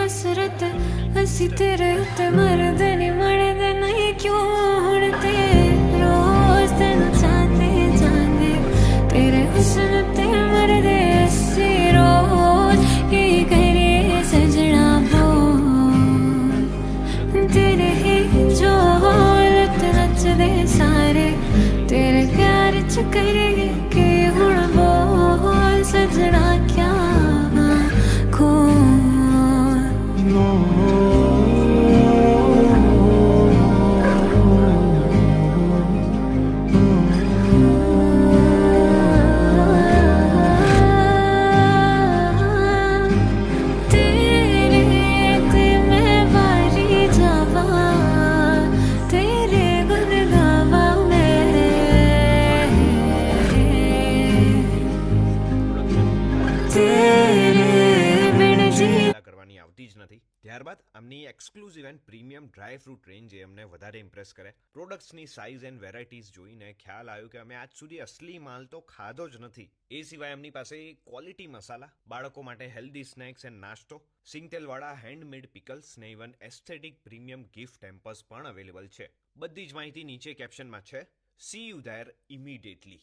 हसरत हसी तेरे उत्ते मरद नहीं मरद नहीं क्यों हड़ते रोज तेन चाहते जाने तेरे हुस्न ते मरदे हसी रोज यही करिए सजना बोल तेरे ही जो हालत नचदे सारे तेरे प्यार च करेंगे कि हुण बोल सजना क्या કરવાની આવતી જ નથી. ત્યારબાદ આમની exclusive and premium dry fruit range અમને વધારે ઇમ્પ્રેસ કરે. પ્રોડક્ટ્સની સાઇઝ એન્ડ વેરાયટીઝ જોઈને ખ્યાલ આવ્યો કે અમે આજ સુધી અસલી માલ તો ખાધો જ નથી. એ સિવાય એમની પાસે ક્વોલિટી મસાલા, બાળકો માટે હેલ્ધી સ્નેક્સ એન્ડ નાસ્તો, સિંગતેલવાળા હેન્ડમેડ પિકલ્સ ને even aesthetic premium gift hampers પણ અવેલેબલ છે. બધી જ માહિતી નીચે કેપ્શનમાં છે. C you there immediately.